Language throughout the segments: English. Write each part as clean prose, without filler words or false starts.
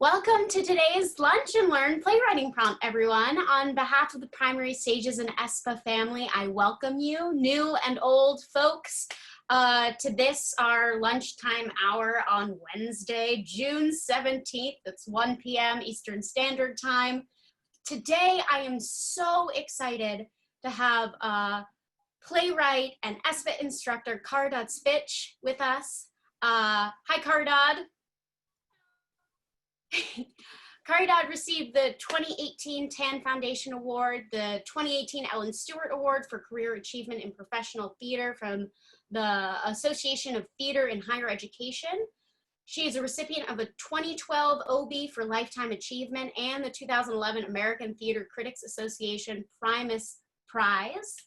Welcome to today's Lunch and Learn Playwriting Prompt, everyone. On behalf of the Primary Stages and ESPA family, I welcome you, new and old folks, to this, our lunchtime hour on Wednesday, June 17th. It's 1 p.m. Eastern Standard Time. Today, I am so excited to have playwright and ESPA instructor Caridad Svich with us. Hi, Caridad. Caridad received the 2018 TAN Foundation Award, the 2018 Ellen Stewart Award for Career Achievement in Professional Theater from the Association of Theater in Higher Education. She is a recipient of a 2012 OB for Lifetime Achievement and the 2011 American Theater Critics Association Primus Prize.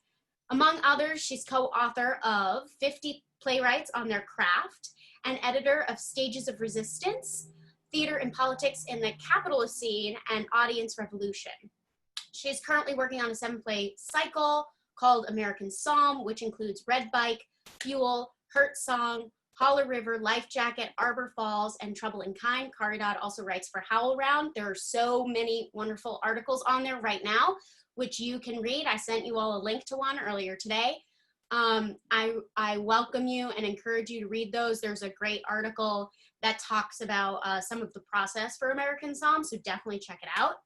Among others, she's co-author of 50 Playwrights on Their Craft and editor of Stages of Resistance, Theater and Politics in the Capitalist Scene, and Audience Revolution. She is currently working on a 7-play cycle called American Psalm, which includes Red Bike, Fuel, Hurt Song, Holler River, Life Jacket, Arbor Falls, and Trouble in Kind. Caridad also writes for HowlRound. There are so many wonderful articles on there right now, which you can read. I sent you all a link to one earlier today. I welcome you and encourage you to read those. There's a great article that talks about some of the process for American Psalm, so definitely check it out.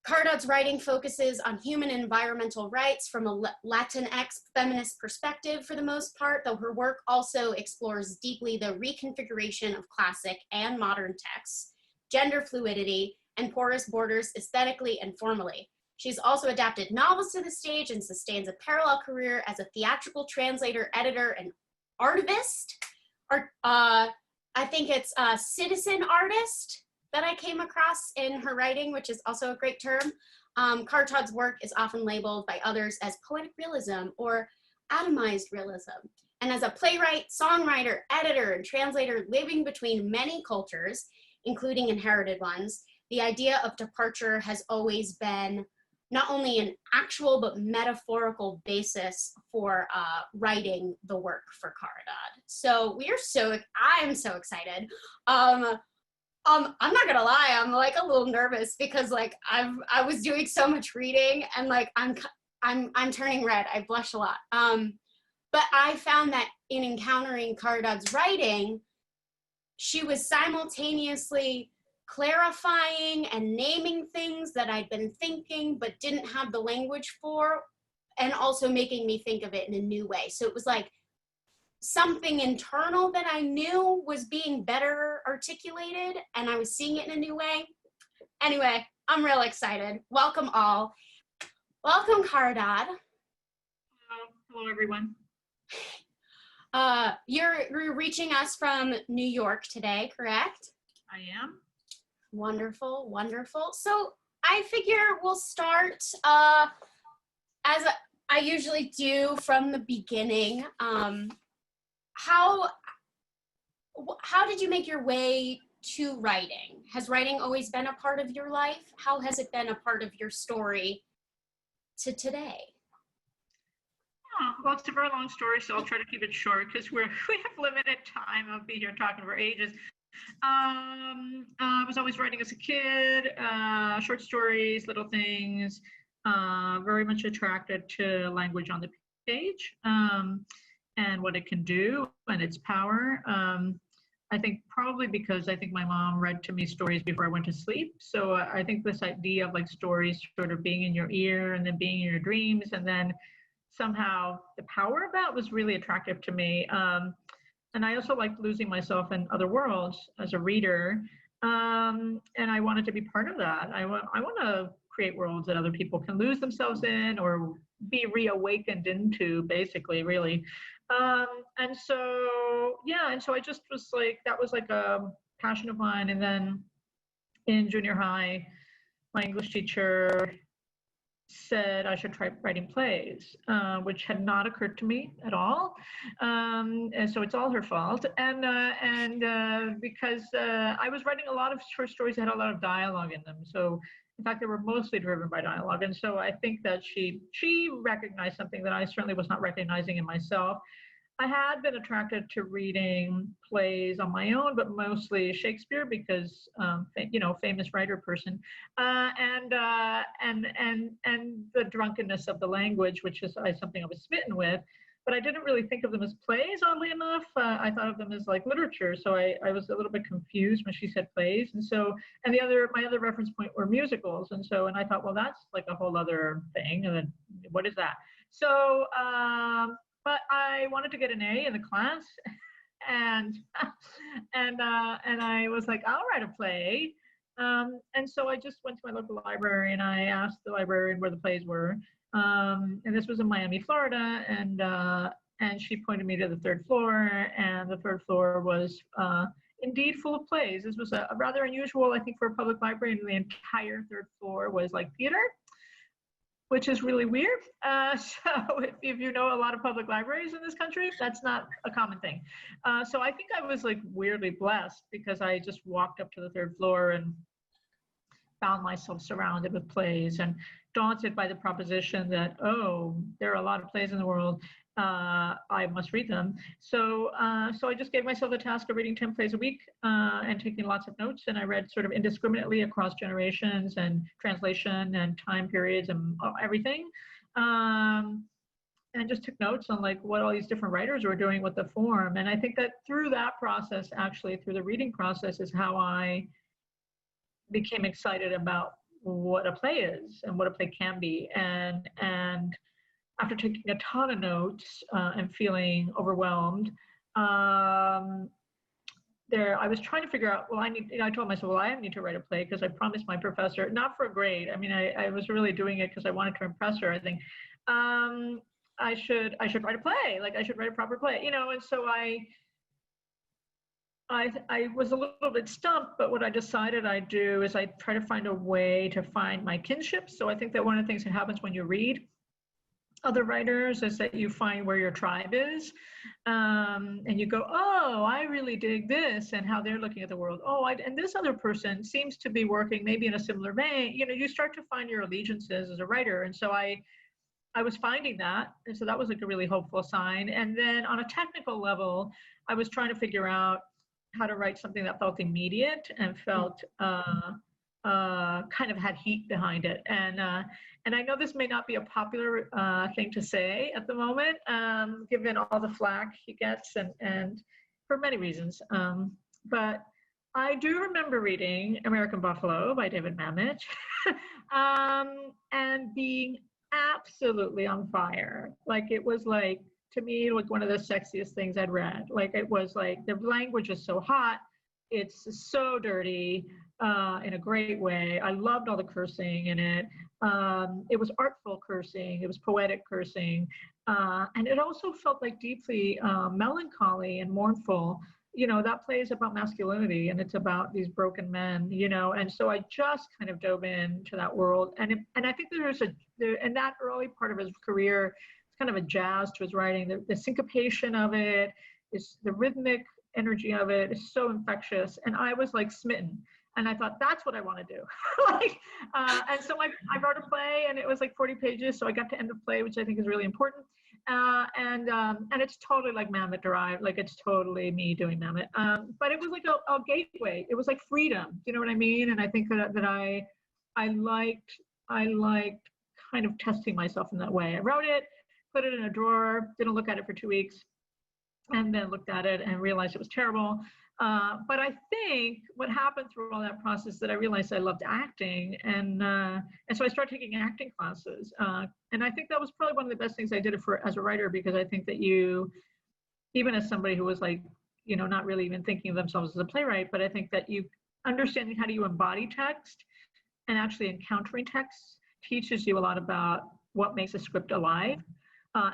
Caridad's writing focuses on human and environmental rights from a Latinx feminist perspective for the most part, though her work also explores deeply the reconfiguration of classic and modern texts, gender fluidity, and porous borders aesthetically and formally. She's also adapted novels to the stage and sustains a parallel career as a theatrical translator, editor, and artivist. I think it's a citizen artist that I came across in her writing, which is also a great term. Caridad's work is often labeled by others as poetic realism or atomized realism. And as a playwright, songwriter, editor, and translator living between many cultures, including inherited ones, the idea of departure has always been not only an actual but metaphorical basis for writing the work for Caridad. So I'm so excited. I'm not gonna lie, I'm like a little nervous because like I was doing so much reading and like I'm turning red. I blush a lot. But I found that in encountering Caridad's writing, she was simultaneously clarifying and naming things that I'd been thinking but didn't have the language for, and also making me think of it in a new way. So it was like something internal that I knew was being better articulated, and I was seeing it in a new way. Anyway, I'm real excited. Welcome all. Welcome, Caridad. Hello, everyone. You're reaching us from New York today, correct? I am. Wonderful, wonderful. So I figure we'll start as I usually do from the beginning. How did you make your way to writing? Has writing always been a part of your life? How has it been a part of your story to today? Well, it's a very long story, so I'll try to keep it short because we have limited time. I'll be here talking for ages. I was always writing as a kid, short stories, little things, very much attracted to language on the page and what it can do and its power. I think probably because I think my mom read to me stories before I went to sleep. So I think this idea of like stories sort of being in your ear and then being in your dreams and then somehow the power of that was really attractive to me. And I also liked losing myself in other worlds as a reader. And I wanted to be part of that. I want to create worlds that other people can lose themselves in or be reawakened into, basically, really. And so I just was like, that was like a passion of mine. And then in junior high, my English teacher said I should try writing plays, which had not occurred to me at all, and so it's all her fault. And because I was writing a lot of short stories that had a lot of dialogue in them, so in fact they were mostly driven by dialogue. And so I think that she recognized something that I certainly was not recognizing in myself. I had been attracted to reading plays on my own, but mostly Shakespeare because, famous writer person, and the drunkenness of the language, which is something I was smitten with. But I didn't really think of them as plays, oddly enough. I thought of them as like literature. So I was a little bit confused when she said plays. And so, and my other reference point were musicals. And I thought, well, that's like a whole other thing. And then what is that? So, but I wanted to get an A in the class, and and I was like, I'll write a play. And so I just went to my local library and I asked the librarian where the plays were. And this was in Miami, Florida, and she pointed me to the third floor, and the third floor was indeed full of plays. This was a rather unusual, I think, for a public library, and the entire third floor was like theater, which is really weird. So if you know a lot of public libraries in this country, that's not a common thing. So I think I was like weirdly blessed because I just walked up to the third floor and found myself surrounded with plays and daunted by the proposition that, oh, there are a lot of plays in the world. I must read them. So I just gave myself the task of reading 10 plays a week and taking lots of notes. And I read sort of indiscriminately across generations and translation and time periods and everything. And just took notes on like what all these different writers were doing with the form. And I think that through that process, actually through the reading process, is how I became excited about what a play is and what a play can be. And after taking a ton of notes and feeling overwhelmed, I was trying to figure out, well, I told myself, well, I need to write a play because I promised my professor, not for a grade. I mean, I was really doing it because I wanted to impress her, I think. I should write a play, like I should write a proper play, and so I was a little bit stumped, but what I decided I'd do is I try to find a way to find my kinship. So I think that one of the things that happens when you read other writers is that you find where your tribe is, and you go, oh, I really dig this and how they're looking at the world. Oh, and this other person seems to be working maybe in a similar vein. You start to find your allegiances as a writer. And so I was finding that. And so that was like a really hopeful sign. And then on a technical level, I was trying to figure out how to write something that felt immediate and felt kind of had heat behind it. And I know this may not be a popular thing to say at the moment, given all the flack he gets and for many reasons. But I do remember reading American Buffalo by David Mamet and being absolutely on fire. Like it was like, to me, like one of the sexiest things I'd read. Like it was like the language is so hot, it's so dirty in a great way. I loved all the cursing in it. It was artful cursing, it was poetic cursing, and it also felt like deeply melancholy and mournful. That play is about masculinity and it's about these broken men, and so I just kind of dove into that world. And I think in that early part of his career, kind of a jazz to his writing. The syncopation of it, is the rhythmic energy of it is so infectious. And I was like smitten. And I thought, that's what I want to do. And so I wrote a play and it was like 40 pages. So I got to end the play, which I think is really important. And it's totally like Mamet derived, like it's totally me doing Mamet. But it was like a gateway. It was like freedom. You know what I mean? And I think that I liked kind of testing myself in that way. I wrote it, put it in a drawer, didn't look at it for 2 weeks, and then looked at it and realized it was terrible. But I think what happened through all that process that I realized I loved acting, and so I started taking acting classes. And I think that was probably one of the best things I did as a writer, because I think that even as somebody who was like, not really even thinking of themselves as a playwright, but I think that you understanding how do you embody text and actually encountering text teaches you a lot about what makes a script alive.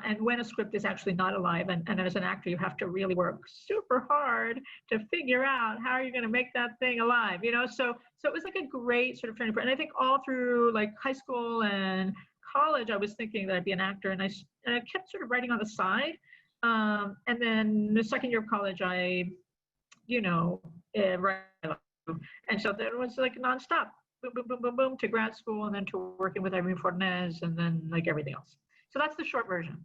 And when a script is actually not alive, and as an actor, you have to really work super hard to figure out how are you going to make that thing alive, So it was like a great sort of turning point. And I think all through like high school and college, I was thinking that I'd be an actor, and I kept sort of writing on the side. And then the second year of college, I, write, and so there was like nonstop, boom, boom, boom, boom, boom, to grad school, and then to working with Irene Fornes, and then like everything else. So that's the short version.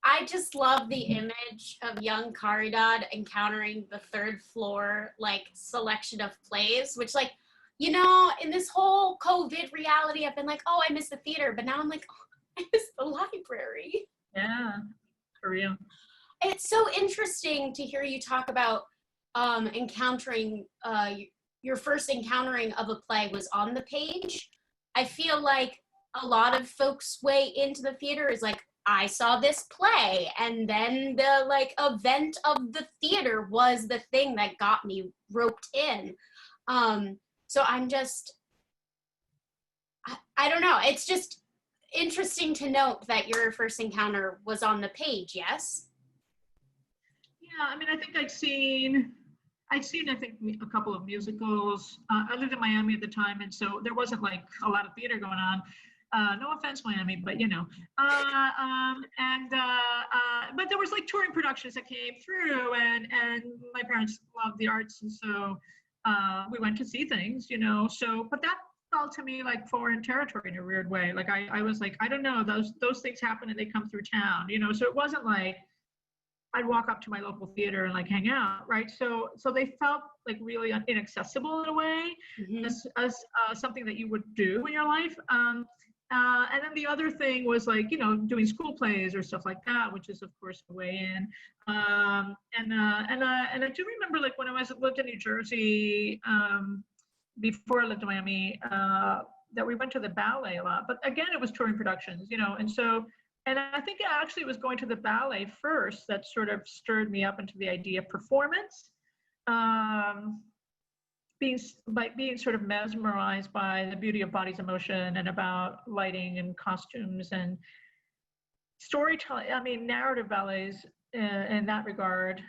I just love the image of young Caridad encountering the third floor, like, selection of plays, which, like, you know, in this whole COVID reality, I've been like, oh, I miss the theater, but now I'm like, oh, I miss the library. Yeah, for real. It's so interesting to hear you talk about encountering, your first encountering of a play was on the page. I feel like a lot of folks' way into the theater is like, I saw this play, and then the, like, event of the theater was the thing that got me roped in. So I'm just, I don't know. It's just interesting to note that your first encounter was on the page, yes? Yeah, I mean, I think I think a couple of musicals. I lived in Miami at the time, and so there wasn't like a lot of theater going on. No offense, Miami, but you know. But there was like touring productions that came through, and my parents loved the arts, and so we went to see things, you know. So, but that felt to me like foreign territory in a weird way. Like I was like, I don't know, those things happen and they come through town, you know. So it wasn't like I'd walk up to my local theater and like hang out, right? So they felt like really inaccessible in a way, as something that you would do in your life. And then the other thing was like, you know, doing school plays or stuff like that, which is of course a way in. And I do remember like when I lived in New Jersey, before I lived in Miami, that we went to the ballet a lot. But again, it was touring productions, you know, and so. And I think it actually was going to the ballet first that sort of stirred me up into the idea of performance, being sort of mesmerized by the beauty of bodies in motion and about lighting and costumes and storytelling. I mean, narrative ballets in that regard,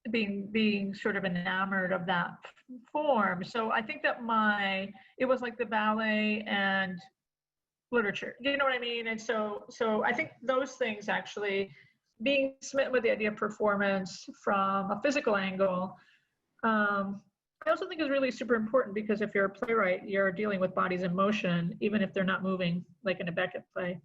being sort of enamored of that form. So I think that it was like the ballet and literature, you know what I mean? And so I think those things, actually being smitten with the idea of performance from a physical angle, I also think is really super important, because if you're a playwright, you're dealing with bodies in motion, even if they're not moving, like in a Beckett play.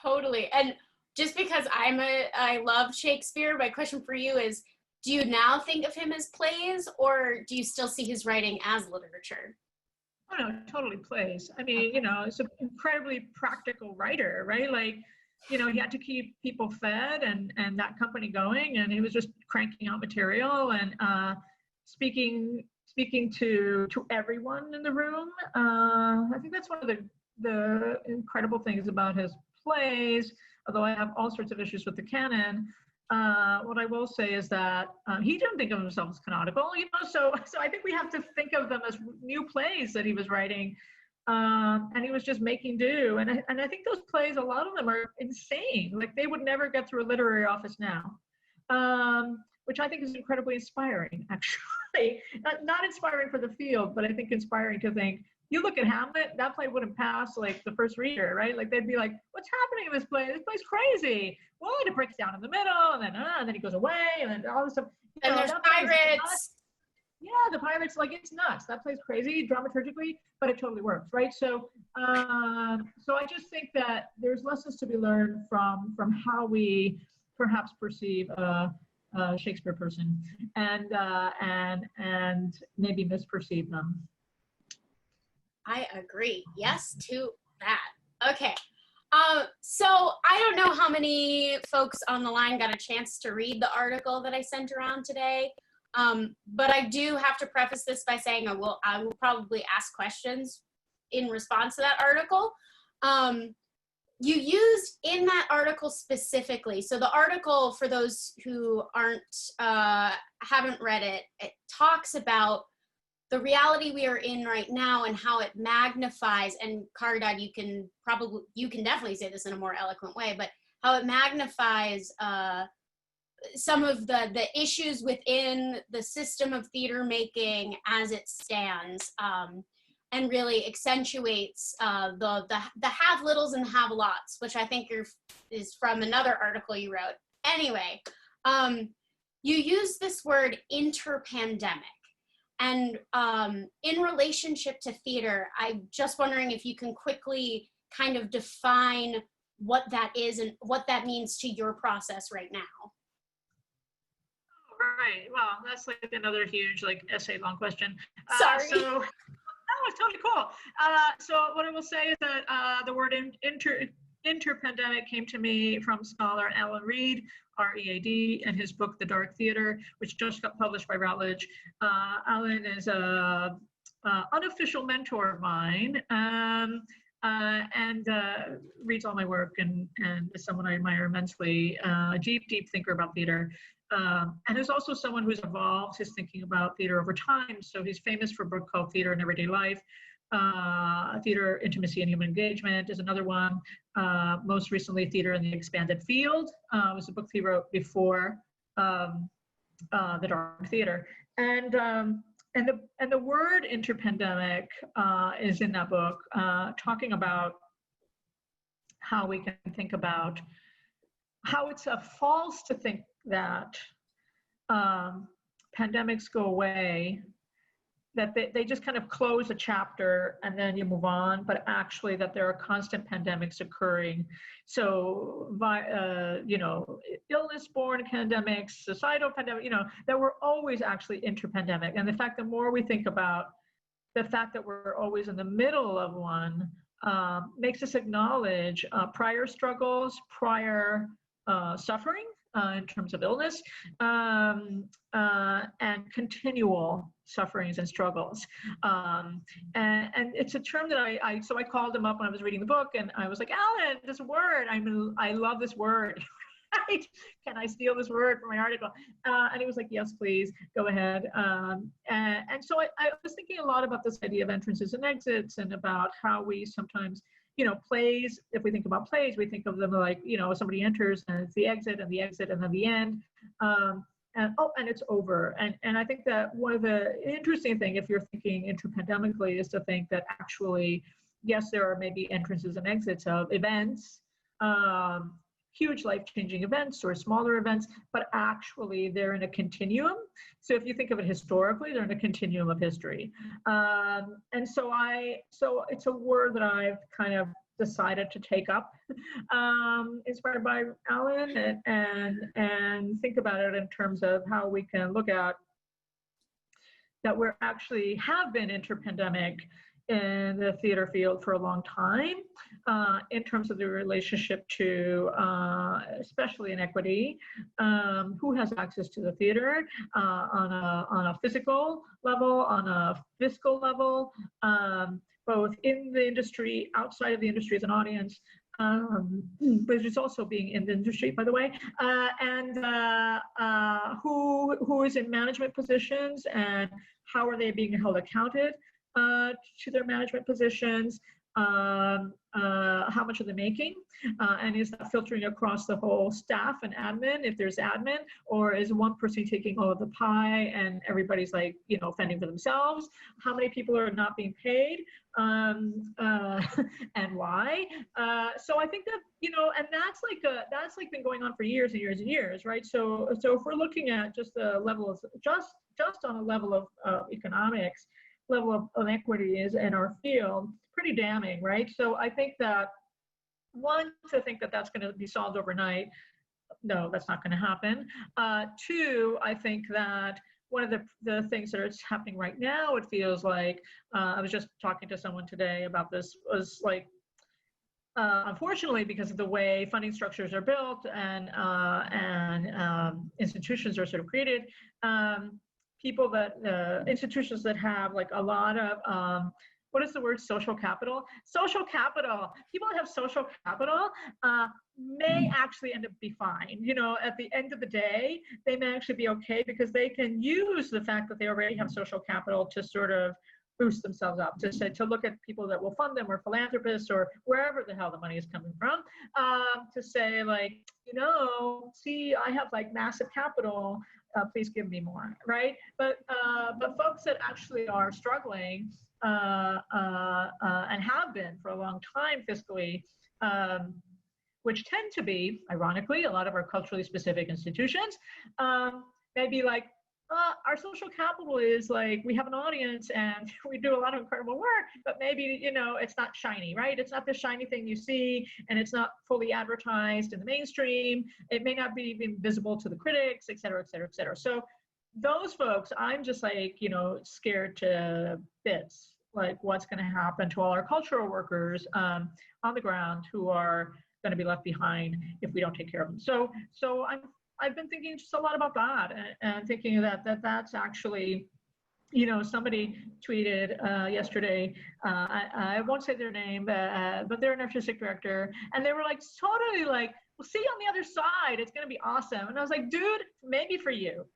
Totally. And just because I love Shakespeare, my question for you is, do you now think of him as plays, or do you still see his writing as literature? Oh no, totally plays. I mean, you know, it's an incredibly practical writer, right? Like, you know, he had to keep people fed and that company going, and he was just cranking out material and speaking to everyone in the room. I think that's one of the incredible things about his plays, although I have all sorts of issues with the canon. What I will say is that he didn't think of himself as canonical, you know, so I think we have to think of them as new plays that he was writing, and he was just making do. And I think those plays, a lot of them are insane. Like they would never get through a literary office now, which I think is incredibly inspiring, actually. Not inspiring for the field, but I think inspiring to think, you look at Hamlet, that play wouldn't pass like the first reader, right? Like they'd be like, what's happening in this play? This play's crazy. Well, it breaks down in the middle, and then he goes away, and then all this stuff. And there's pirates. Yeah, the pirates, like it's nuts. That play's crazy dramaturgically, but it totally works, right? So I just think that there's lessons to be learned from how we perhaps perceive a Shakespeare person, and maybe misperceive them. I agree. Yes to that. Okay. So I don't know how many folks on the line got a chance to read the article that I sent around today. But I do have to preface this by saying I will probably ask questions in response to that article. You used in that article specifically, so the article, for those who haven't read it, it talks about the reality we are in right now and how it magnifies, and Caridad, you can definitely say this in a more eloquent way, but how it magnifies some of the issues within the system of theater making as it stands, and really accentuates the have-littles and have-lots, which I think is from another article you wrote. Anyway, you use this word interpandemic. And in relationship to theater, I'm just wondering if you can quickly kind of define what that is and what that means to your process right now. Right. Well, that's like another huge like essay long question. Sorry. So, oh, it's totally cool. So what I will say is that the word interpandemic came to me from scholar Alan Reed, R-E-A-D, and his book, The Dark Theater, which just got published by Routledge. Alan is a unofficial mentor of mine, and reads all my work, and is someone I admire immensely, a deep, deep thinker about theater. And is also someone who's evolved his thinking about theater over time. So he's famous for a book called Theater in Everyday Life. Theater, Intimacy, and Human Engagement is another one. Most recently, Theater in the Expanded Field was a book he wrote before The Dark Theater. And the word interpandemic is in that book, talking about how we can think about how it's false to think that pandemics go away, that they just kind of close a chapter and then you move on, but actually that there are constant pandemics occurring. So, illness-born pandemics, societal pandemic, that we're always actually interpandemic. And the fact that more we think about the fact that we're always in the middle of one makes us acknowledge prior struggles, prior suffering in terms of illness, and continual sufferings and struggles. And it's a term that I called him up when I was reading the book, and I was like, Alan, this word, I love this word. Can I steal this word from my article? And he was like, yes, please, go ahead. And so I was thinking a lot about this idea of entrances and exits, and about how we sometimes, plays, if we think about plays, we think of them like, somebody enters and it's the exit and the exit and then the end. And it's over. And I think that one of the interesting things, if you're thinking interpandemically, is to think that actually, yes, there are maybe entrances and exits of events, huge life-changing events or smaller events, but actually they're in a continuum. So if you think of it historically, they're in a continuum of history. And so it's a word that I've kind of decided to take up, inspired by Alan, and think about it in terms of how we can look at that we're actually have been interpandemic in the theater field for a long time, in terms of the relationship to, especially inequity, who has access to the theater on a physical level, on a fiscal level, both in the industry, outside of the industry as an audience, but it's also being in the industry, by the way, and who is in management positions, and how are they being held accounted to their management positions, how much are they making, and is that filtering across the whole staff and admin, if there's admin, or is one person taking all of the pie and everybody's like, fending for themselves? How many people are not being paid, and why? So I think that, and that's been going on for years and years and years, right? So if we're looking at just the level of, just on a level of economics, level of inequities in our field, pretty damning, right? So I think that, one, to think that that's going to be solved overnight, no, that's not going to happen. Two, I think that one of the things that is happening right now, it feels like, I was just talking to someone today about this, was like, unfortunately, because of the way funding structures are built and institutions are sort of created, institutions that have like a lot of, what is the word, social capital? Social capital, people that have social capital may actually end up be fine. At the end of the day, they may actually be okay, because they can use the fact that they already have social capital to sort of boost themselves up, to look at people that will fund them, or philanthropists, or wherever the hell the money is coming from, to say like, see, I have like massive capital, please give me more, right? But folks that actually are struggling and have been for a long time fiscally, which tend to be, ironically, a lot of our culturally specific institutions, maybe like our social capital is like, we have an audience and we do a lot of incredible work, but maybe, it's not shiny, right? It's not the shiny thing you see, and it's not fully advertised in the mainstream. It may not be even visible to the critics, et cetera, et cetera, et cetera. So those folks, I'm just like, scared to bits, like what's going to happen to all our cultural workers on the ground who are going to be left behind if we don't take care of them. So I've been thinking just a lot about that, and thinking that's actually, somebody tweeted yesterday, I won't say their name, but they're an artistic director, and they were like, totally like, we'll see you on the other side. It's going to be awesome. And I was like, dude, maybe for you.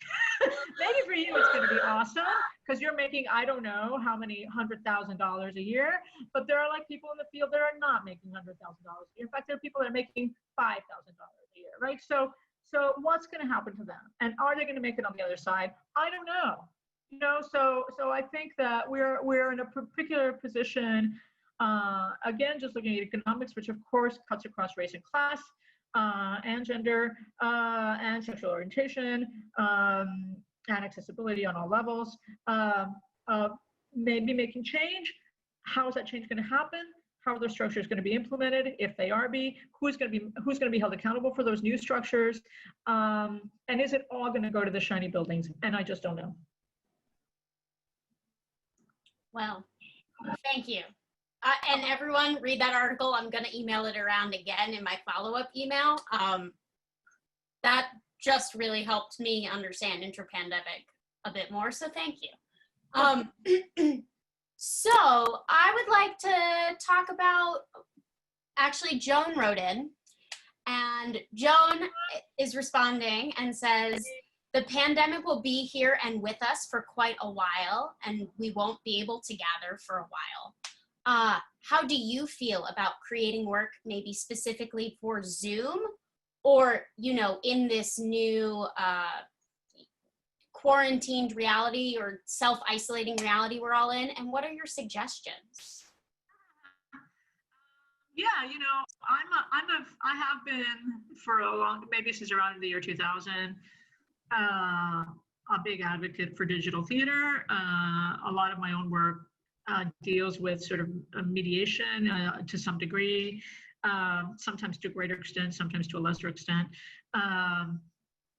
Maybe for you it's going to be awesome because you're making, I don't know how many $100,000 a year, but there are like people in the field that are not making $100,000 a year. In fact, there are people that are making $5,000 a year, right? So what's going to happen to them? And are they going to make it on the other side? I don't know. So I think that we're in a particular position, again, just looking at economics, which of course cuts across race and class, and gender, and sexual orientation, and accessibility on all levels, maybe making change. How is that change going to happen? How are those structures going to be implemented? If they are who's going to be held accountable for those new structures? And is it all going to go to the shiny buildings? And I just don't know. Well, thank you. And everyone, read that article. I'm going to email it around again in my follow-up email. That just really helped me understand interpandemic a bit more, so thank you. So I would like to talk about, actually Joan wrote in, and Joan is responding and says, the pandemic will be here and with us for quite a while, and we won't be able to gather for a while. How do you feel about creating work maybe specifically for Zoom, or, in this new quarantined reality or self-isolating reality we're all in? And what are your suggestions? Yeah, I have been for a long, maybe since around the year 2000, a big advocate for digital theater. A lot of my own work deals with sort of mediation to some degree, sometimes to a greater extent, sometimes to a lesser extent.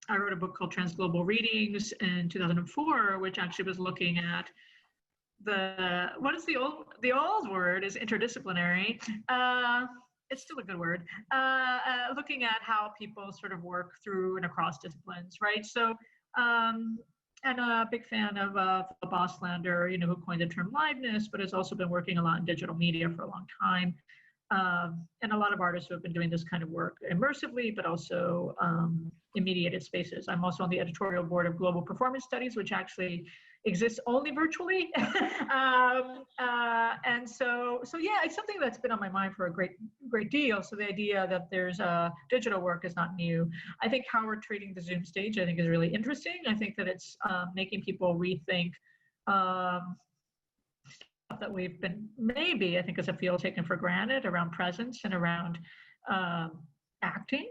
I wrote a book called Transglobal Readings in 2004, which actually was looking at what is the old word is interdisciplinary. It's still a good word. Looking at how people sort of work through and across disciplines, right? So, and a big fan of Boslander, who coined the term liveness, but has also been working a lot in digital media for a long time. And a lot of artists who have been doing this kind of work immersively, but also in mediated spaces. I'm also on the editorial board of Global Performance Studies, which actually exists only virtually. And so yeah, it's something that's been on my mind for a great deal. So the idea that there's digital work is not new. I think how we're treating the Zoom stage, I think, is really interesting. I think that it's making people rethink stuff that we've been, maybe, I think as a field, taken for granted around presence and around acting,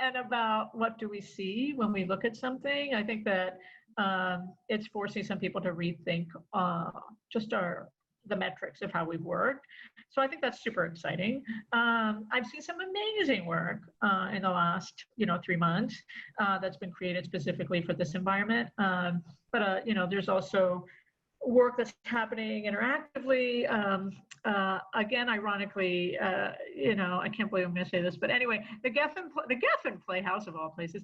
and about what do we see when we look at something. I think that it's forcing some people to rethink just the metrics of how we've worked. So I think that's super exciting. I've seen some amazing work in the last 3 months that's been created specifically for this environment. But there's also work that's happening interactively. Again, ironically, I can't believe I'm going to say this, but anyway, the Geffen Playhouse, of all places,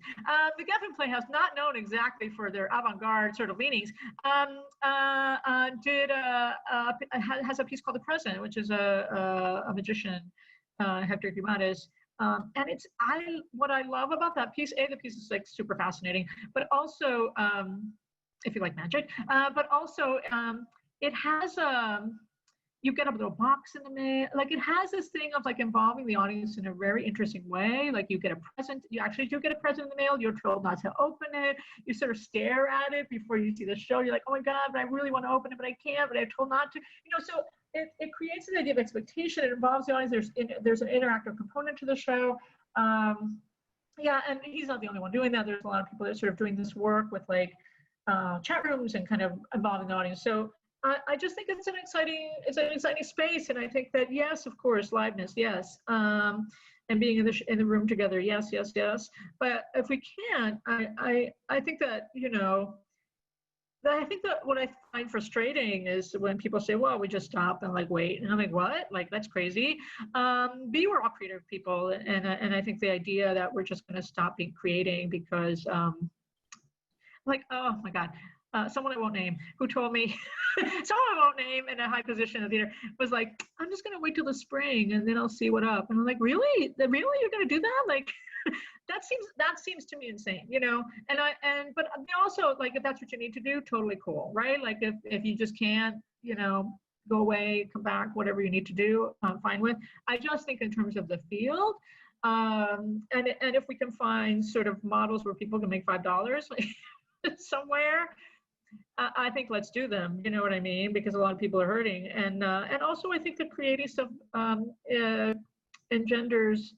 the Geffen Playhouse, not known exactly for their avant-garde sort of leanings, has a piece called The Present, which is a magician, Hector Guimaraes. And what I love about that piece, the piece is like super fascinating, but also, if you like magic, but also it has you get a little box in the mail. Like, it has this thing of like involving the audience in a very interesting way. Like, you get a present, you actually do get a present in the mail. You're told not to open it. You sort of stare at it before you see the show. You're like, oh my God, but I really want to open it, but I can't, but I'm told not to. So it creates an idea of expectation. It involves the audience. There's an interactive component to the show. Yeah, and he's not the only one doing that. There's a lot of people that are sort of doing this work with like chat rooms and kind of involving the audience. So I just think it's an exciting space, and I think that yes, of course, liveness, yes, and being in the room together, yes, yes, yes. But if we can't, I think that I think that what I find frustrating is when people say, well, we just stop and like wait. And I'm like, what? Like, that's crazy. We're all creative people. And I think the idea that we're just going to stop being creating because like, oh my God, someone I won't name who told me, someone I won't name in a high position in the theater was like, I'm just going to wait till the spring and then I'll see what up. And I'm like, really? Really? You're going to do that? Like, that seems to me insane, but they also like, if that's what you need to do, totally cool, right? Like if you just can't, go away, come back, whatever you need to do, I'm fine with. I just think in terms of the field, and if we can find sort of models where people can make $5 somewhere, I think let's do them. You know what I mean? Because a lot of people are hurting, and also I think the creative stuff engenders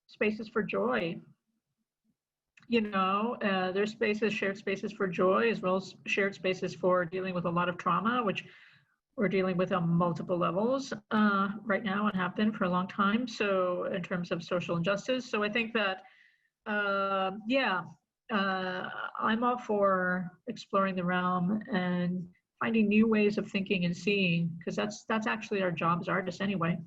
spaces for joy. There's spaces, shared spaces for joy, as well as shared spaces for dealing with a lot of trauma, which we're dealing with on multiple levels right now and have been for a long time. So in terms of social injustice, so I think that I'm all for exploring the realm and finding new ways of thinking and seeing, because that's actually our job as artists anyway.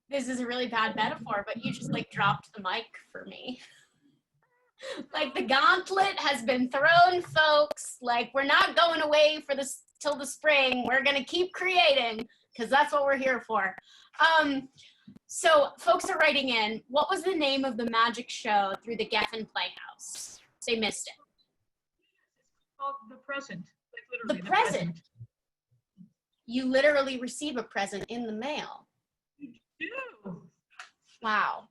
This is a really bad metaphor, but you just like dropped the mic for me. Like the gauntlet has been thrown, folks. Like we're not going away for this till the spring. We're gonna keep creating because that's what we're here for. So folks are writing in, what was the name of the magic show through the Geffen Playhouse? They missed it. Oh, the present. Like literally the present. You literally receive a present in the mail. You do. Wow.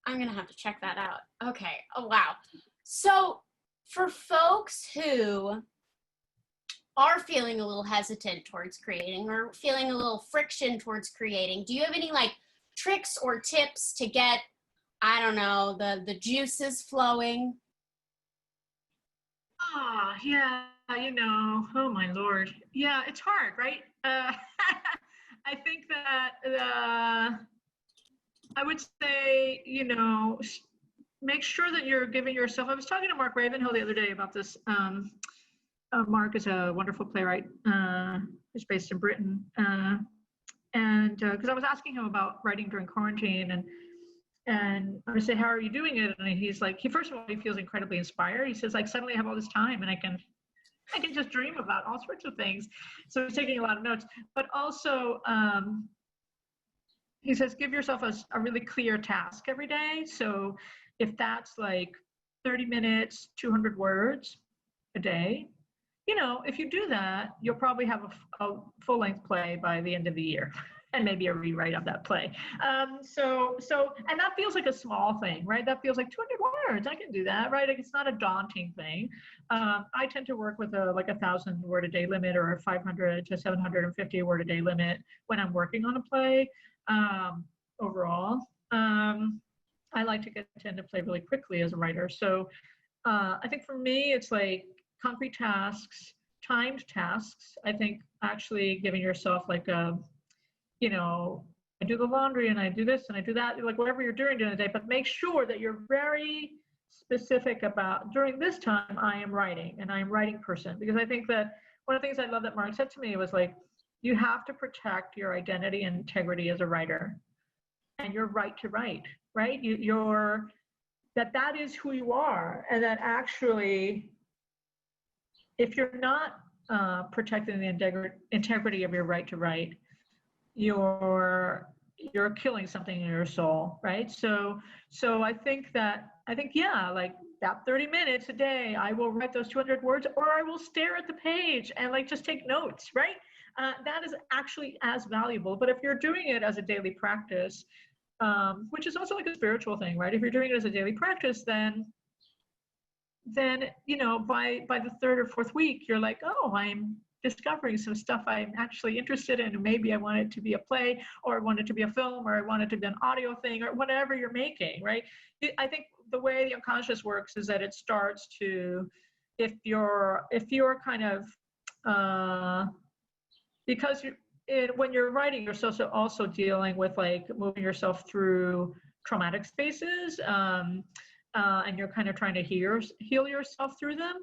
I'm gonna have to check that out. Okay. Oh, wow. So for folks who are feeling a little hesitant towards creating or feeling a little friction towards creating, do you have any like tricks or tips to get, I don't know, the juices flowing? Yeah, oh my Lord. Yeah, it's hard, right? I think that I would say, make sure that you're giving yourself, I was talking to Mark Ravenhill the other day about this. Mark is a wonderful playwright who's based in Britain. And because I was asking him about writing during quarantine, and I would say, how are you doing it? And he's like, first of all, he feels incredibly inspired. He says, like, suddenly I have all this time and I can just dream about all sorts of things. So he's taking a lot of notes. But also, he says, give yourself a really clear task every day. So if that's like 30 minutes, 200 words a day, if you do that, you'll probably have a full-length play by the end of the year, and maybe a rewrite of that play. And that feels like a small thing, right? That feels like 200 words. I can do that, right? Like, it's not a daunting thing. I tend to work with a 1,000 word a day limit or a 500 to 750 word a day limit when I'm working on a play. Overall, I like to get to end a play really quickly as a writer. So I think for me, it's like concrete tasks, timed tasks. I think actually giving yourself like I do the laundry and I do this and I do that, like whatever you're doing during the day, but make sure that you're very specific about, during this time, I am writing and I am writing person. Because I think that one of the things I love that Mark said to me was like, you have to protect your identity and integrity as a writer and your right to write, right? That is who you are. And that actually, if you're not protecting the integrity of your right to write, you're killing something in your soul, right? So I think yeah, like that 30 minutes a day, I will write those 200 words, or I will stare at the page and like just take notes, right? That is actually as valuable. But if you're doing it as a daily practice, which is also like a spiritual thing, right? If you're doing it as a daily practice, then by the third or fourth week, you're like, oh, I'm discovering some stuff I'm actually interested in, and maybe I want it to be a play, or I want it to be a film, or I want it to be an audio thing, or whatever you're making, right? I think the way the unconscious works is that it starts to, if you're kind of, because when you're writing, you're also dealing with like moving yourself through traumatic spaces, and you're kind of trying to heal yourself through them,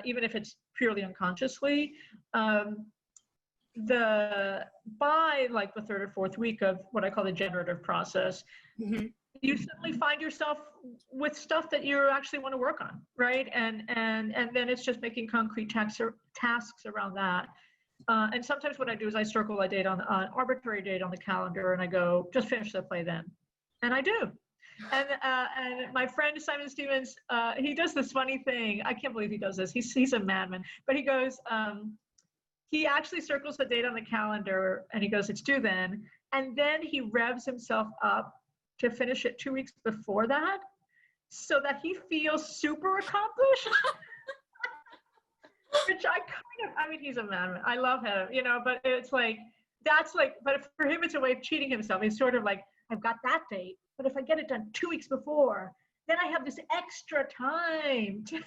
even if it's purely unconsciously. By like the third or fourth week of what I call the generative process, Mm-hmm. you suddenly find yourself with stuff that you actually want to work on, right? And then it's just making concrete tasks around that. And sometimes what I do is I circle a date on an arbitrary date on the calendar, and I go, just finish the play then, and I do. And my friend Simon Stevens, he does this funny thing. I can't believe he does this. He's a madman. But he goes, he actually circles the date on the calendar, and he goes, it's due then. And then he revs himself up to finish it 2 weeks before that, so that he feels super accomplished. Which I mean, he's a madman. I love him, but it's like, but for him, it's a way of cheating himself. He's sort of like, I've got that date, but if I get it done 2 weeks before, then I have this extra time to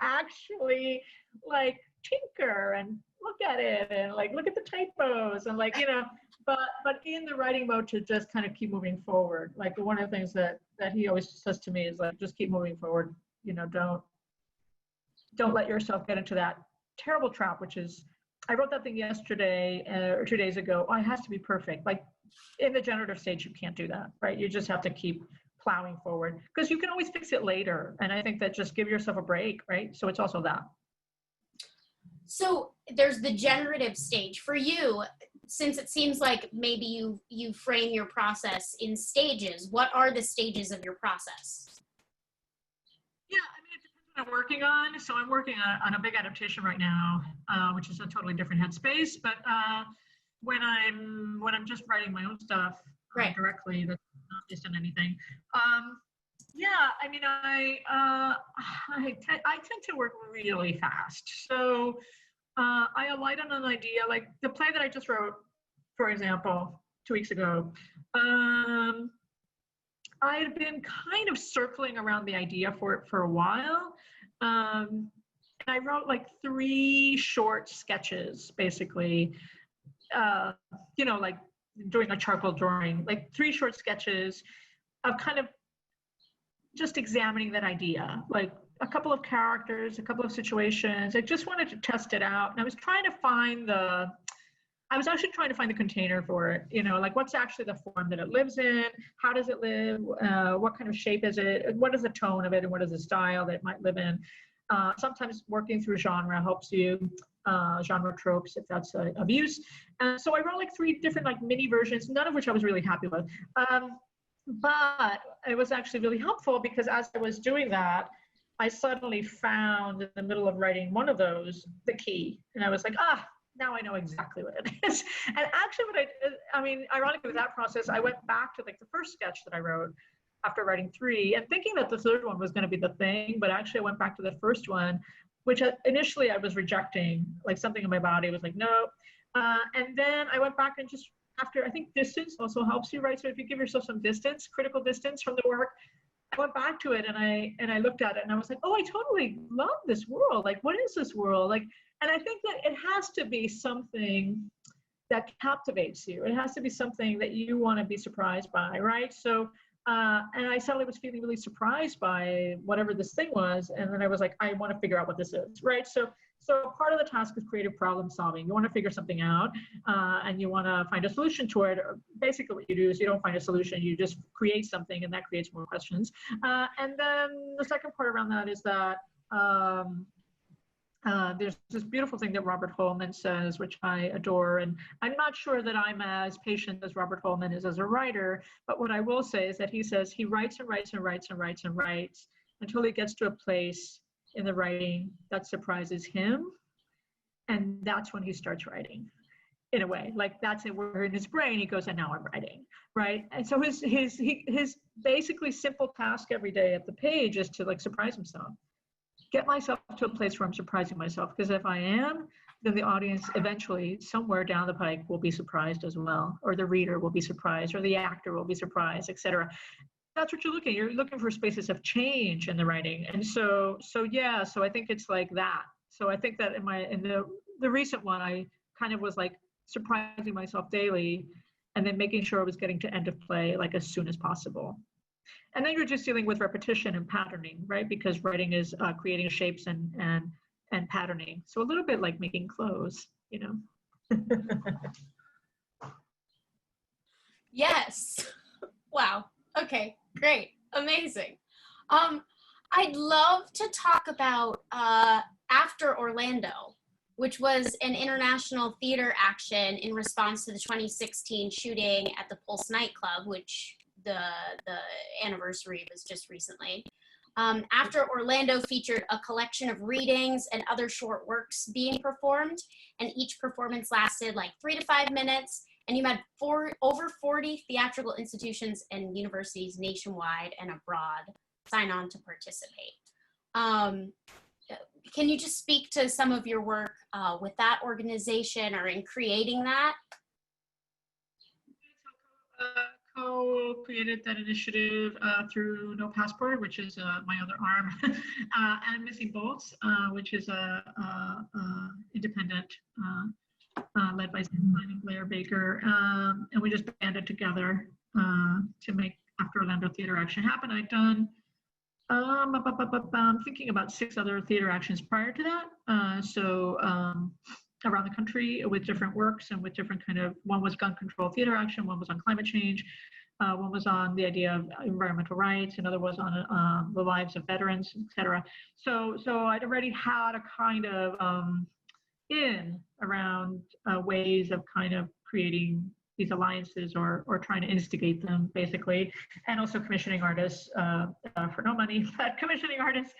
actually like tinker and look at it and like look at the typos and like, but in the writing mode to just kind of keep moving forward. Like one of the things that he always says to me is like, just keep moving forward. Don't let yourself get into that terrible trap, which is, I wrote that thing yesterday or 2 days ago. Oh, it has to be perfect. Like in the generative stage, you can't do that, right? You just have to keep plowing forward because you can always fix it later. And I think that just give yourself a break, right? So it's also that. So there's the generative stage for you, since it seems like maybe you frame your process in stages. What are the stages of your process? Yeah, I mean, it depends what I'm working on. So I'm working on a big adaptation right now, which is a totally different headspace. But when I'm just writing my own stuff directly, that's not based on anything. Yeah, I mean, I tend to work really fast. So I alight on an idea, like the play that I just wrote, for example, 2 weeks ago. I had been kind of circling around the idea for it for a while. And I wrote like 3 short sketches, basically, like doing a charcoal drawing, like 3 short sketches of kind of just examining that idea, like a couple of characters, a couple of situations. I just wanted to test it out. And I was actually trying to find the container for it, like what's actually the form that it lives in, how does it live, what kind of shape is it, what is the tone of it, and what is the style that it might live in. Sometimes working through genre helps you, genre tropes, if that's of use. So I wrote like 3 different like mini versions, none of which I was really happy with. But it was actually really helpful because as I was doing that, I suddenly found in the middle of writing one of those, the key. And I was like, now I know exactly what it is. And actually ironically with that process, I went back to like the first sketch that I wrote after writing 3 and thinking that the third one was going to be the thing, but actually I went back to the first one, which initially I was rejecting, like something in my body was like, no. And then I went back and just after, I think distance also helps you, right? So if you give yourself some distance, critical distance from the work, I went back to it and I looked at it and I was like, oh, I totally love this world. Like, what is this world? Like, and I think that it has to be something that captivates you. It has to be something that you want to be surprised by, right? So, and I suddenly was feeling really surprised by whatever this thing was. And then I was like, I want to figure out what this is, right? So part of the task is creative problem solving. You want to figure something out and you want to find a solution to it. Basically what you do is you don't find a solution, you just create something and that creates more questions. And then the second part around that is that there's this beautiful thing that Robert Holman says, which I adore. And I'm not sure that I'm as patient as Robert Holman is as a writer, but what I will say is that he says he writes and writes and writes and writes and writes until he gets to a place in the writing that surprises him. And that's when he starts writing, in a way. Like that's it, where in his brain he goes, and now I'm writing, right? And so his basically simple task every day at the page is to like surprise himself. get myself to a place where I'm surprising myself, because if I am, then the audience eventually somewhere down the pike will be surprised as well, or the reader will be surprised, or the actor will be surprised, etc. That's what you're looking for spaces of change in the writing. And so yeah, so I think it's like that. So I think that in the recent one, I kind of was like surprising myself daily, and then making sure I was getting to end of play like as soon as possible. And then you're just dealing with repetition and patterning, right? Because writing is creating shapes and patterning. So a little bit like making clothes, you know. Yes. Wow. Okay, great. Amazing. I'd love to talk about After Orlando, which was an international theater action in response to the 2016 shooting at the Pulse nightclub, which the anniversary was just recently. After Orlando featured a collection of readings and other short works being performed, and each performance lasted like 3 to 5 minutes, and you had over 40 theatrical institutions and universities nationwide and abroad sign on to participate. Can you just speak to some of your work with that organization or in creating that? Co-created that initiative through No Passport, which is my other arm, and Missing Bolts, which is a independent led by Simon and Blair Baker, and we just banded together to make After Orlando Theater Action happen. I'd done I'm thinking about 6 other theater actions prior to that. Around the country with different works and with different kind of, one was gun control theater action, one was on climate change, one was on the idea of environmental rights, another was on the lives of veterans, etc. So I'd already had a kind of around ways of kind of creating these alliances or trying to instigate them, basically, and also commissioning artists for no money, but commissioning artists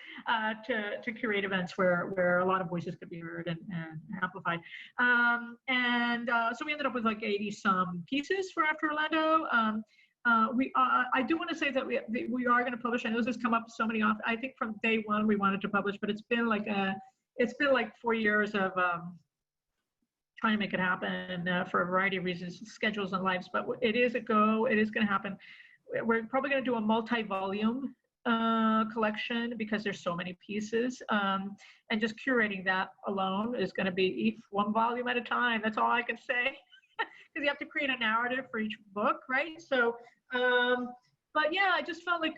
to curate events where a lot of voices could be heard and amplified. So we ended up with like 80 some pieces for After Orlando. I do want to say that we are going to publish. I know this has come up so many often. I think from day one we wanted to publish, but it's been like 4 years of trying to make it happen for a variety of reasons, schedules and lives, but it is a go. It is going to happen. We're probably going to do a multi-volume collection because there's so many pieces, and just curating that alone is going to be one volume at a time. That's all I can say, because you have to create a narrative for each book, right? So, but yeah, I just felt like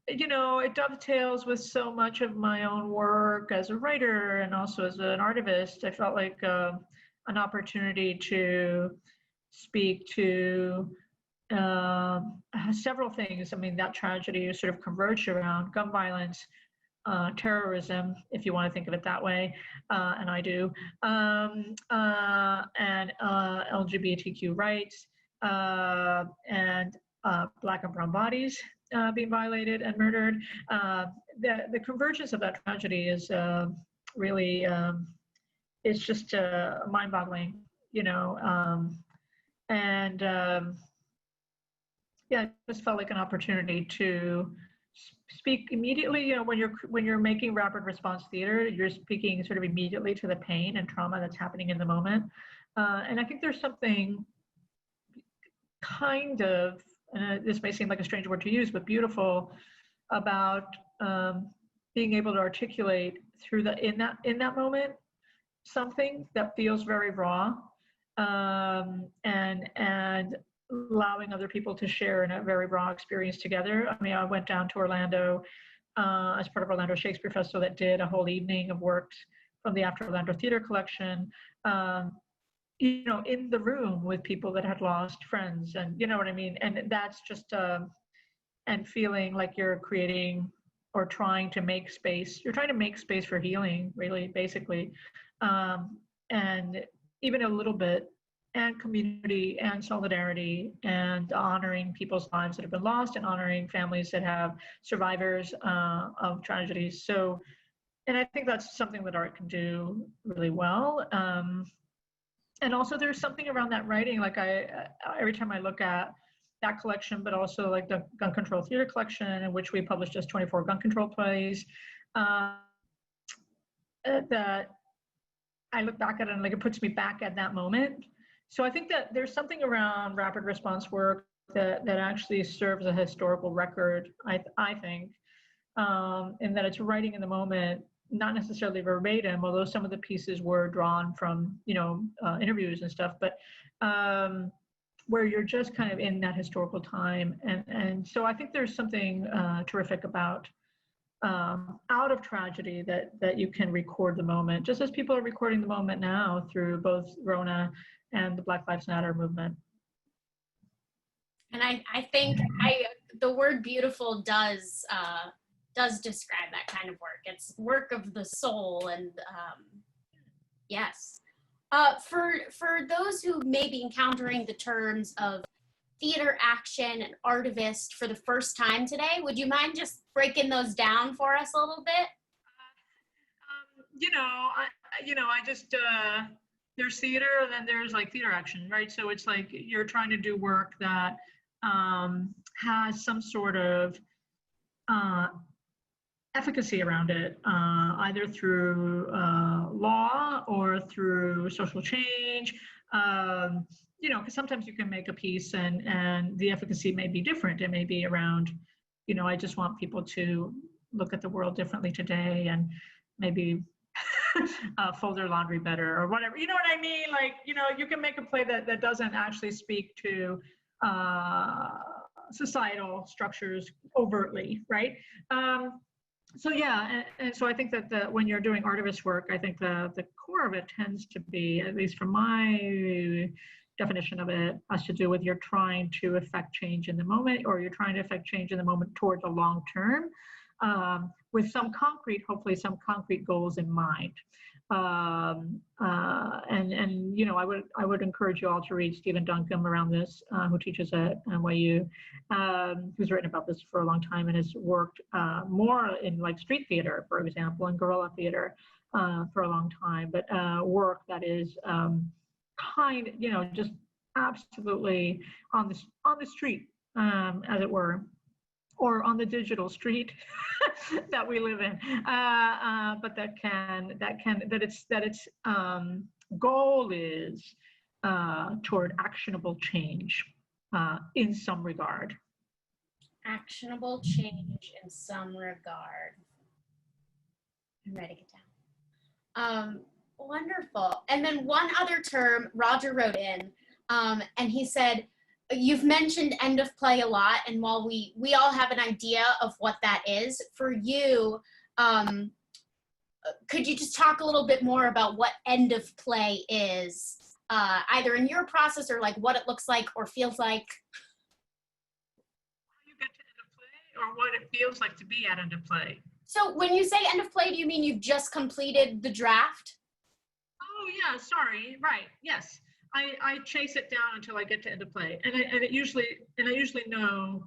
it dovetails with so much of my own work as a writer and also as an artivist. I felt like an opportunity to speak to several things. I mean, that tragedy sort of converged around gun violence, terrorism, if you want to think of it that way, and I do, and LGBTQ rights, and Black and brown bodies being violated and murdered. The convergence of that tragedy is really, it's just mind-boggling, and yeah, it just felt like an opportunity to speak immediately. When you're making rapid response theater, you're speaking sort of immediately to the pain and trauma that's happening in the moment. And I think there's something kind of, and this may seem like a strange word to use, but beautiful about being able to articulate in that moment something that feels very raw, and allowing other people to share in a very raw experience together. I mean, I went down to Orlando as part of Orlando Shakespeare Festival that did a whole evening of works from the After Orlando Theater Collection, in the room with people that had lost friends, and you know what I mean? And that's just, and feeling like you're creating or trying to make space. You're trying to make space for healing, really, basically. And even a little bit, and community and solidarity, and honoring people's lives that have been lost, and honoring families that have survivors of tragedies. So, and I think that's something that art can do really well. And also there's something around that writing, like every time I look at that collection, but also like the Gun Control Theater collection, in which we published just 24 gun control plays. That I look back at it and like it puts me back at that moment. So I think that there's something around rapid response work that actually serves a historical record, I think, in that it's writing in the moment, not necessarily verbatim, although some of the pieces were drawn from, interviews and stuff, but where you're just kind of in that historical time. And so I think there's something terrific about out of tragedy that you can record the moment, just as people are recording the moment now through both Rona and the Black Lives Matter movement. And I think the word beautiful does describe that kind of work. It's work of the soul, and yes. For those who may be encountering the terms of theater action and artivist for the first time today, would you mind just breaking those down for us a little bit? I just there's theater, and then there's like theater action, right? So it's like you're trying to do work that has some sort of efficacy around it, either through law or through social change. Because sometimes you can make a piece and the efficacy may be different. It may be around, I just want people to look at the world differently today and maybe fold their laundry better or whatever. You know what I mean? Like, you can make a play that doesn't actually speak to societal structures overtly, right? So yeah, and so I think that when you're doing artivist work, I think the core of it tends to be, at least from my definition of it, has to do with you're trying to affect change in the moment, or you're trying to affect change in the moment towards a long term, with hopefully some concrete goals in mind. I would encourage you all to read Stephen Duncombe around this, who teaches at NYU, who's written about this for a long time and has worked more in like street theater, for example, and guerrilla theater for a long time, but work that is just absolutely on the street, as it were, or on the digital street that we live in, but its goal is toward actionable change in some regard. Actionable change in some regard. I'm writing it down. Wonderful. And then one other term, Roger wrote in, and he said, you've mentioned end of play a lot, and while we all have an idea of what that is, for you, could you just talk a little bit more about what end of play is, either in your process or like what it looks like or feels like? How you get to end of play, or what it feels like to be at end of play? So when you say end of play, do you mean you've just completed the draft? Oh yeah, sorry, right, yes. I chase it down until I get to end of play, and I usually know.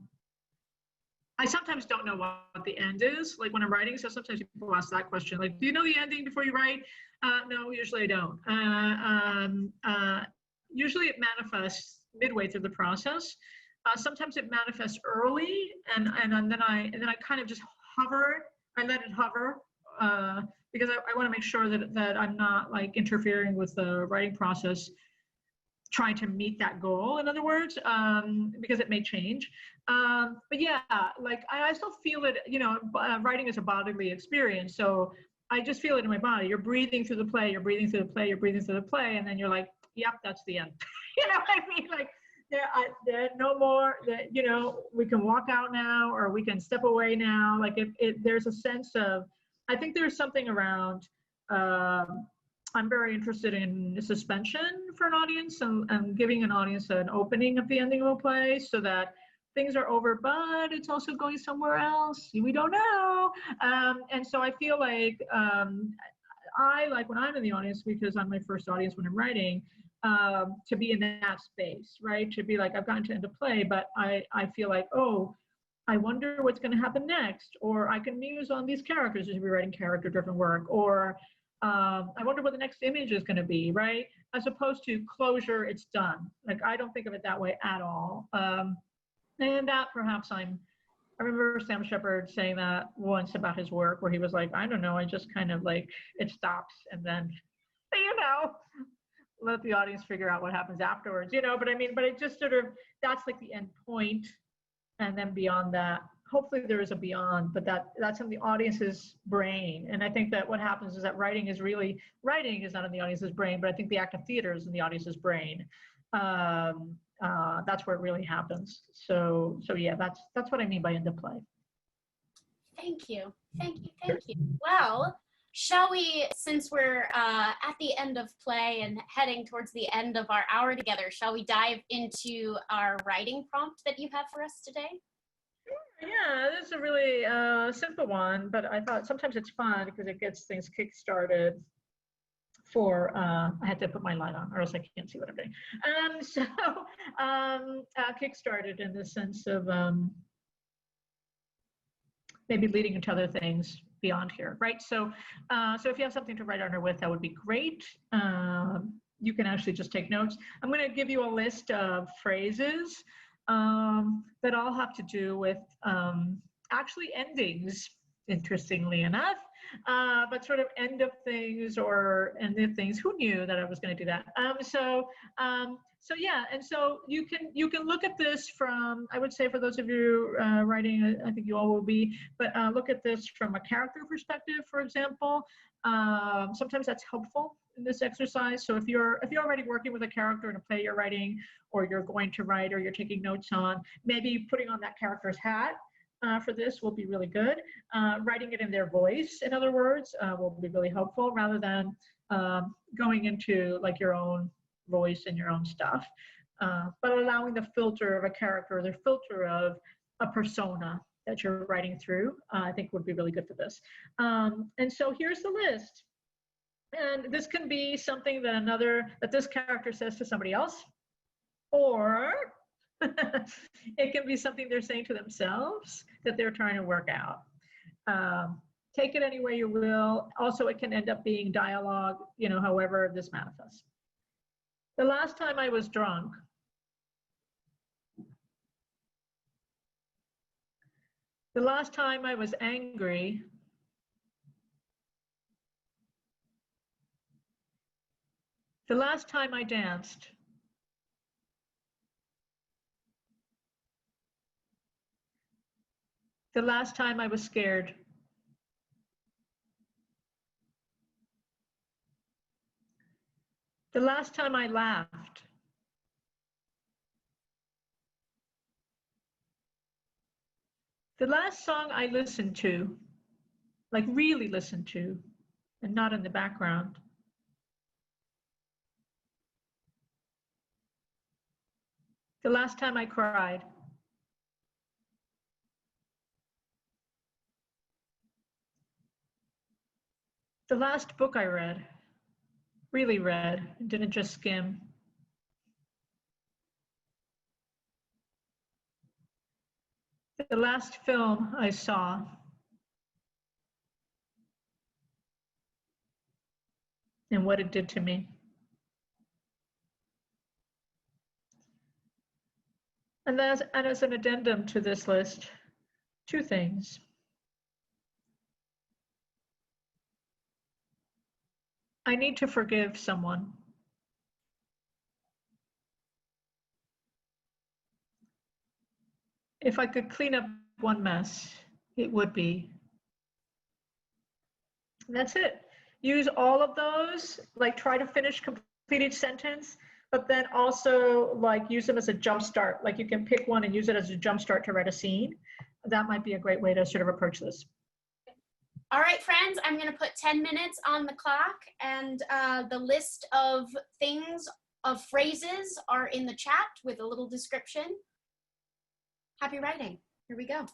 I sometimes don't know what the end is, like when I'm writing. So sometimes people ask that question, like, "Do you know the ending before you write?" No, usually I don't. Usually it manifests midway through the process. Sometimes it manifests early, and then I kind of just hover. I let it hover. Because I want to make sure that I'm not like interfering with the writing process, trying to meet that goal, in other words, because it may change. But yeah, like I still feel it, writing is a bodily experience. So I just feel it in my body. You're breathing through the play, you're breathing through the play, you're breathing through the play. And then you're like, yep, that's the end. You know what I mean? Like there no more, we can walk out now, or we can step away now. Like there's a sense of, I think there's something around, I'm very interested in suspension for an audience, and giving an audience an opening at the ending of a play so that things are over, but it's also going somewhere else. We don't know. And so I feel like I like when I'm in the audience, because I'm my first audience when I'm writing, to be in that space, right? To be like, I've gotten to end of play, but I feel like, oh, I wonder what's going to happen next, or I can muse on these characters as we're writing character-driven work, or I wonder what the next image is going to be, right? As opposed to closure, it's done. Like, I don't think of it that way at all. And that perhaps I remember Sam Shepard saying that once about his work, where he was like, I don't know, I just kind of like, it stops and then, let the audience figure out what happens afterwards, but I mean, but it just sort of, that's like the end point. And then beyond that, hopefully there is a beyond, but that's in the audience's brain. And I think that what happens is that writing is not in the audience's brain, but I think the act of theater is in the audience's brain. That's where it really happens. So yeah, that's what I mean by end of play. Thank you. Well, shall we, since we're at the end of play and heading towards the end of our hour together, shall we dive into our writing prompt that you have for us today? Yeah, this is a really simple one, but I thought sometimes it's fun because it gets things kick-started for, I had to put my light on or else I can't see what I'm doing. Kick-started in the sense of maybe leading into other things beyond here, right? So if you have something to write under with, that would be great. You can actually just take notes. I'm going to give you a list of phrases that all have to do with actually endings, interestingly enough, but sort of end of things or end of things. Who knew that I was going to do that? So yeah, and so you can look at this from, I would say for those of you writing, I think you all will be, but look at this from a character perspective, for example. Sometimes that's helpful in this exercise. So if you're already working with a character in a play you're writing, or you're going to write, or you're taking notes on, maybe putting on that character's hat for this will be really good. Writing it in their voice, in other words, will be really helpful rather than going into like your own voice and your own stuff, but allowing the filter of a character, the filter of a persona that you're writing through, I think would be really good for this. And so here's the list. And this can be something that this character says to somebody else, or it can be something they're saying to themselves that they're trying to work out. Take it any way you will. Also, it can end up being dialogue, however this manifests. The last time I was drunk. The last time I was angry. The last time I danced. The last time I was scared. The last time I laughed. The last song I listened to, like really listened to, and not in the background. The last time I cried. The last book I read, really read, didn't just skim. The last film I saw. And what it did to me. And as an addendum to this list, two things. I need to forgive someone. If I could clean up one mess, it would be. And that's it. Use all of those, like try to complete each sentence, but then also like use them as a jump start. Like you can pick one and use it as a jump start to write a scene. That might be a great way to sort of approach this. All right, friends, I'm going to put 10 minutes on the clock, and the list of phrases are in the chat with a little description. Happy writing. Here we go.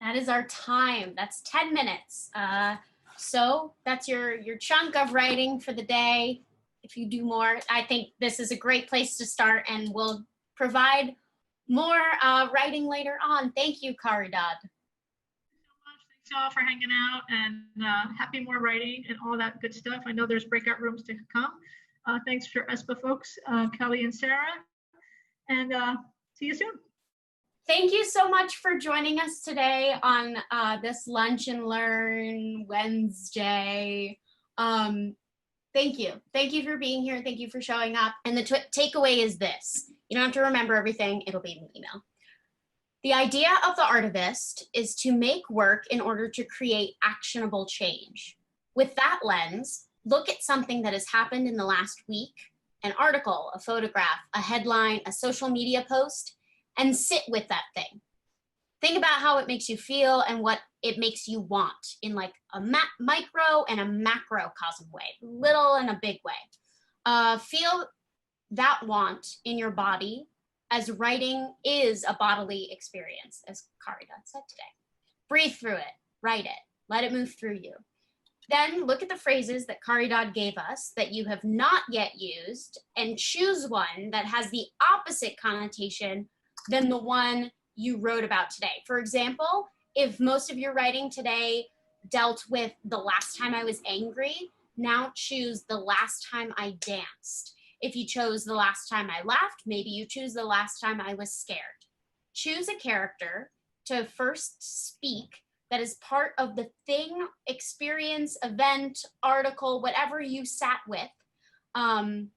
That is our time. That's 10 minutes. So that's your chunk of writing for the day. If you do more, I think this is a great place to start, and we'll provide more writing later on. Thank you, Caridad. Thanks all for hanging out, and happy more writing and all that good stuff. I know there's breakout rooms to come. Thanks for ESPA folks, Kelly and Sarah, and see you soon. Thank you so much for joining us today on this Lunch and Learn Wednesday. Thank you. Thank you for being here. Thank you for showing up. And the takeaway is this. You don't have to remember everything. It'll be in the email. The idea of the Artivist is to make work in order to create actionable change. With that lens, look at something that has happened in the last week, an article, a photograph, a headline, a social media post, and sit with that thing. Think about how it makes you feel and what it makes you want in like a micro and a macrocosm way, little and a big way. Feel that want in your body, as writing is a bodily experience, as Caridad said today. Breathe through it, write it, let it move through you. Then look at the phrases that Caridad gave us that you have not yet used and choose one that has the opposite connotation than the one you wrote about today. For example, if most of your writing today dealt with the last time I was angry, now choose the last time I danced. If you chose the last time I laughed, maybe you choose the last time I was scared. Choose a character to first speak that is part of the thing, experience, event, article, whatever you sat with, and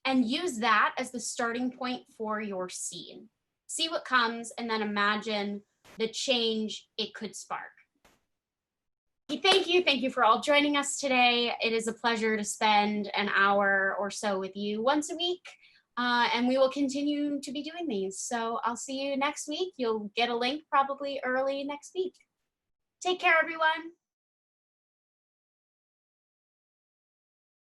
use that as the starting point for your scene. See what comes, and then imagine the change it could spark. Thank you for all joining us today. It is a pleasure to spend an hour or so with you once a week, and we will continue to be doing these. So I'll see you next week. You'll get a link probably early next week. Take care, everyone.